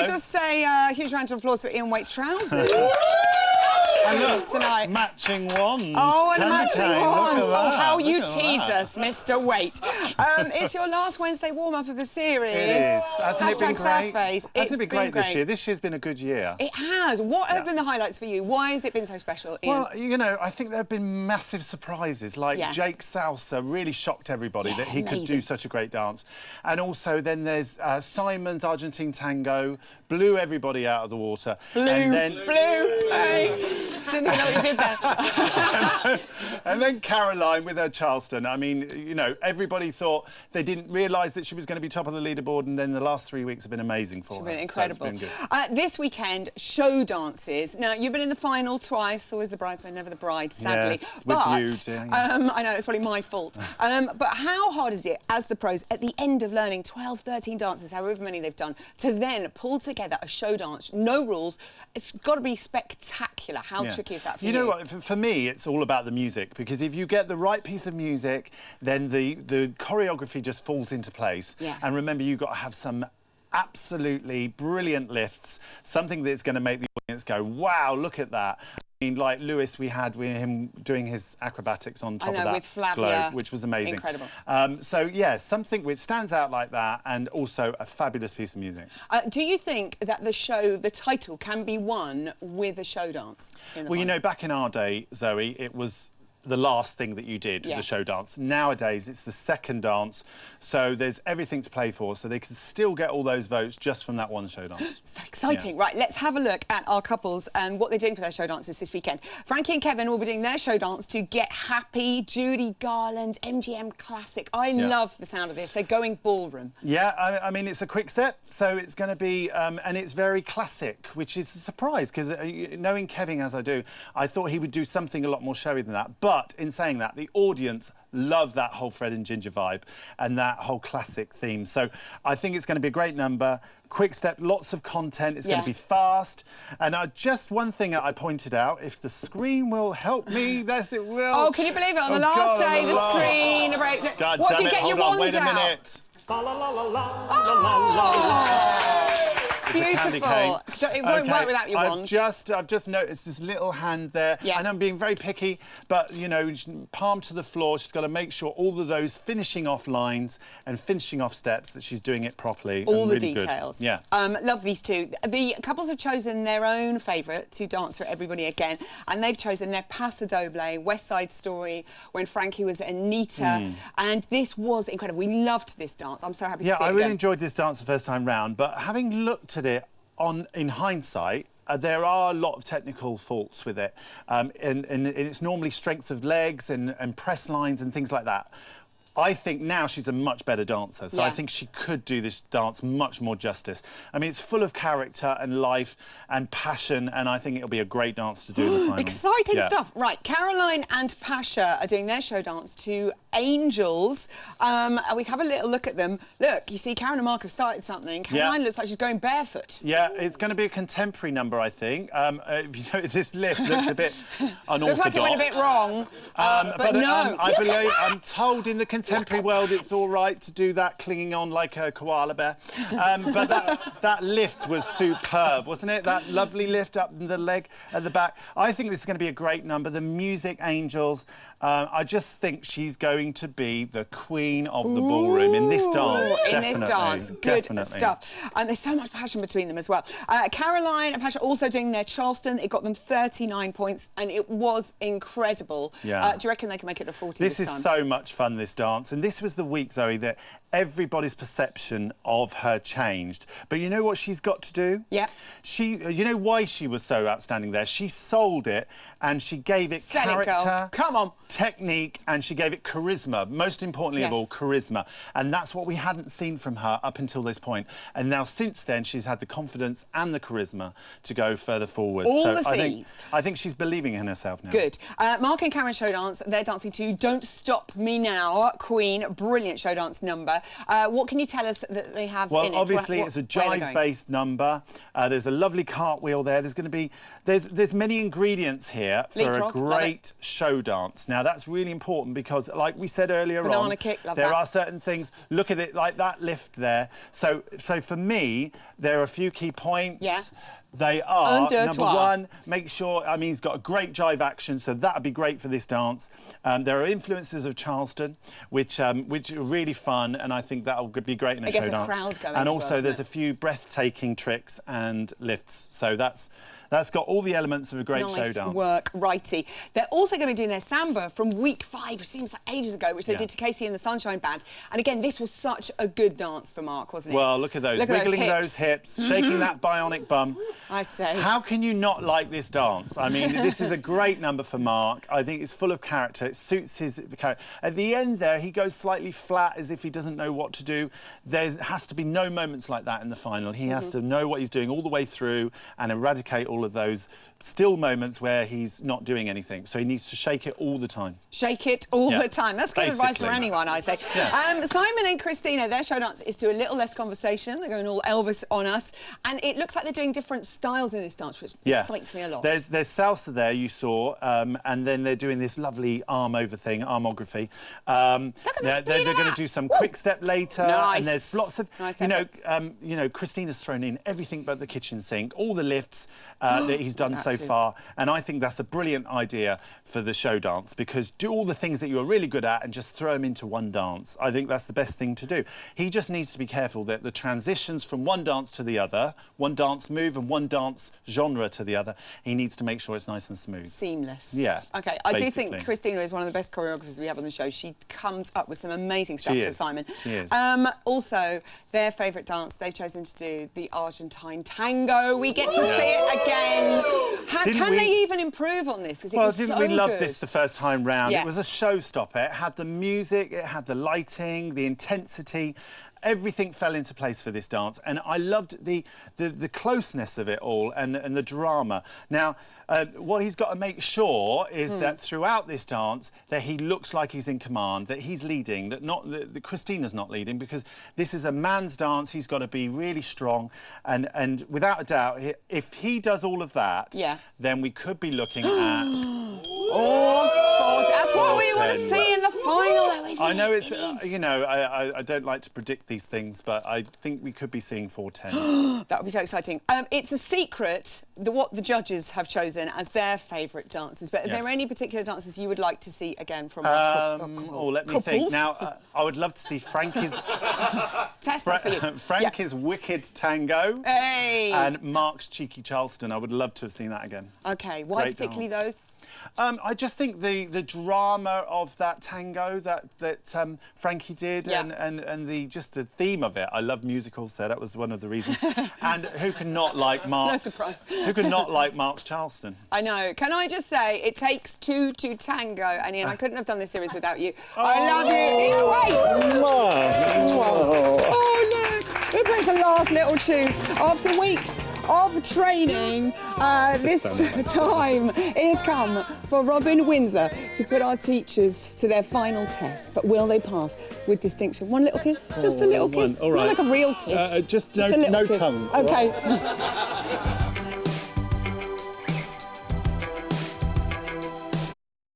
I just say a huge round of applause for Ian Waite's trousers? And look, tonight. matching wands. Oh, and a matching wand. Oh, how you Look at tease that. us, Mr. Waite. It's your last Wednesday warm-up of the series. It is. Hasn't it been Hashtag great? Sadface. Hasn't it been great this year? This year's been a good year. It has. What have been the highlights for you? Why has it been so special, Ian? Well, you know, I think there have been massive surprises. Like Jake Salsa really shocked everybody that he could do such a great dance. And also then there's Simon's Argentine Tango, blew everybody out of the water. Blue, and then... Hey. Didn't even know what you did there. And then Caroline with her Charleston. I mean, you know, everybody thought they didn't realise that she was going to be top of the leaderboard, and then the last 3 weeks have been amazing for her. It's been incredible. So it's been good. This weekend, show dances. Now, you've been in the final twice, always the bridesmaid, never the bride, sadly. Yes, but, with you, yeah. I know, it's probably my fault. But how hard is it, as the pros, at the end of learning 12, 13 dances, however many they've done, to then pull together a show dance, no rules? It's got to be spectacular. How tricky is that for you? You know what, for me, it's all about the music, because if you get the right piece of music, then the choreography just falls into place. Yeah. And remember, you've got to have some absolutely brilliant lifts, something that's going to make the audience go, wow, look at that. I mean, like Lewis, we had with him doing his acrobatics on top of that with Flavia. globe, which was amazing. Incredible. So, yeah, something which stands out like that, and also a fabulous piece of music. Do you think that the show, the title, can be won with a show dance? Well, you know, back in our day, Zoe, it was the last thing that you did, the show dance. Nowadays, it's the second dance, so there's everything to play for, so they can still get all those votes just from that one show dance. So exciting. Right, let's have a look at our couples and what they're doing for their show dances this weekend. Frankie and Kevin will be doing their show dance to Get Happy, Judy Garland, MGM Classic. I love the sound of this. They're going ballroom. Yeah, I mean, it's a quick step, so it's going to be, and it's very classic, which is a surprise, because knowing Kevin as I do, I thought he would do something a lot more showy than that. But in saying that, the audience love that whole Fred and Ginger vibe and that whole classic theme. So I think it's going to be a great number. Quick step, lots of content. It's going to be fast. And just one thing that I pointed out, if the screen will help me, yes, it will. Oh, can you believe it? On the last day, the screen. God what damn if you it. get your Hold on, wand wait a out? minute. Beautiful. It won't work without your wand. I've just noticed this little hand there. Yeah. And I'm being very picky, but, you know, palm to the floor. She's got to make sure all of those finishing off lines and finishing off steps that she's doing it properly. All the really details. Good. Yeah. Love these two. The couples have chosen their own favourite to dance for everybody again, and they've chosen their Paso Doble, West Side Story, when Frankie was Anita, and this was incredible. We loved this dance. I'm so happy to see it Yeah, I again. really enjoyed this dance the first time round, but having looked at it in hindsight, there are a lot of technical faults with it, and it's normally strength of legs and press lines and things like that. I think now she's a much better dancer, so I think she could do this dance much more justice. I mean, it's full of character and life and passion, and I think it'll be a great dance to do in the final. Exciting stuff. Right, Caroline and Pasha are doing their show dance to Angels. We have a little look at them. Look, you see Karen and Mark have started something. Caroline looks like she's going barefoot. Yeah, it's going to be a contemporary number, I think. If you know, this lift looks a bit unorthodox. Looks like it went a bit wrong, but no. I believe, I'm told in the contemporary world it's all right to do that clinging on like a koala bear. But that lift was superb, wasn't it? That lovely lift up the leg at the back. I think this is going to be a great number. The music, Angels. I just think she's going to be the queen of the ballroom in this dance. In this dance, good stuff. And there's so much passion between them as well. Caroline and Pasha also doing their Charleston. It got them 39 points, and it was incredible. Yeah. Do you reckon they can make it to 40 This this is time? so much fun, this dance. And this was the week, Zoe, that everybody's perception of her changed. But you know what she's got to do? Yeah. You know why she was so outstanding there? She sold it, and she gave it character, come on, technique, and she gave it charisma. Most importantly of all, charisma. And that's what we hadn't seen from her up until this point. And now, since then, she's had the confidence and the charisma to go further forward. All the C's. I think she's believing in herself now. Good. Mark and Karen show dance. They're dancing to Don't Stop Me Now. Queen, brilliant show dance number. What can you tell us that they have in it? Well, obviously it's a jive-based number. There's a lovely cartwheel there. There's going to be there's many ingredients here for a great show dance. Now that's really important because, like we said earlier Banana kick, love there that. are certain things. Look at it, like that lift there. So for me, there are a few key points. Yeah. They are, number 1, make sure, I mean, he's got a great jive action, so that would be great for this dance. There are influences of Charleston, which are really fun, and I think that will be great in a show dance. Crowd going and as also, well, there's a few breathtaking tricks and lifts, so that's got all the elements of a great show dance. Nice work, righty. They're also going to be doing their samba from week 5, which seems like ages ago, which they did to Casey and the Sunshine Band. And again, this was such a good dance for Mark, wasn't it? Well, look at those, wiggling those hips, shaking that bionic bum. I say. How can you not like this dance? I mean, this is a great number for Mark. I think it's full of character. It suits his character. At the end there, he goes slightly flat as if he doesn't know what to do. There has to be no moments like that in the final. He has to know what he's doing all the way through and eradicate all of those still moments where he's not doing anything. So he needs to shake it all the time. Shake it all the time. That's good advice for anyone, I say. Yeah. Simon and Christina, their show dance is to a little less conversation. They're going all Elvis on us. And it looks like they're doing different styles in this dance, which excites me a lot. There's salsa there, you saw, and then they're doing this lovely arm over thing, armography. They're going to do some quick step later. Nice. And there's lots of, you know, Christina's thrown in everything but the kitchen sink, all the lifts that he's done so far. And I think that's a brilliant idea for the show dance, because do all the things that you're really good at and just throw them into one dance. I think that's the best thing to do. He just needs to be careful that the transitions from one dance to the other, one dance move and one dance genre to the other, he needs to make sure it's nice and smooth. Seamless. Yeah. OK, I do think Christina is one of the best choreographers we have on the show. She comes up with some amazing stuff for Simon. She is. Also, their favourite dance, they've chosen to do the Argentine tango. We get to see it again. Can they even improve on this? Because didn't we love this the first time round? Yeah. It was a showstopper. It had the music, it had the lighting, the intensity. Everything fell into place for this dance, and I loved the closeness of it all and the drama. Now, what he's got to make sure is that throughout this dance that he looks like he's in command, that he's leading, that Christina's not leading, because this is a man's dance. He's got to be really strong, and without a doubt, if he does all of that, then we could be looking at. That's what we want to see in the final, though, isn't it? I know it's, you know, I don't like to predict these things, but I think we could be seeing 410s. That would be so exciting. It's a secret what the judges have chosen as their favourite dances, but are there any particular dances you would like to see again from let me think. Now, I would love to see Frankie's... Tess, that's for you. Frankie's Wicked Tango and Mark's Cheeky Charleston. I would love to have seen that again. OK, why particularly those? I just think the drama of that tango that Frankie did and the theme of it. I love musicals, so that was one of the reasons. And who can not like Mark's? No surprise. Who can not like Mark's Charleston? I know. Can I just say, it takes two to tango, and Ian, I couldn't have done this series without you. I love you. Ian, wait. Oh, look. Who plays the last little tune after weeks of training? This time it has come for Robin Windsor to put our teachers to their final test. But will they pass with distinction? One little kiss? Just a little kiss? All right. Not like a real kiss. Just no kiss. tongue. OK.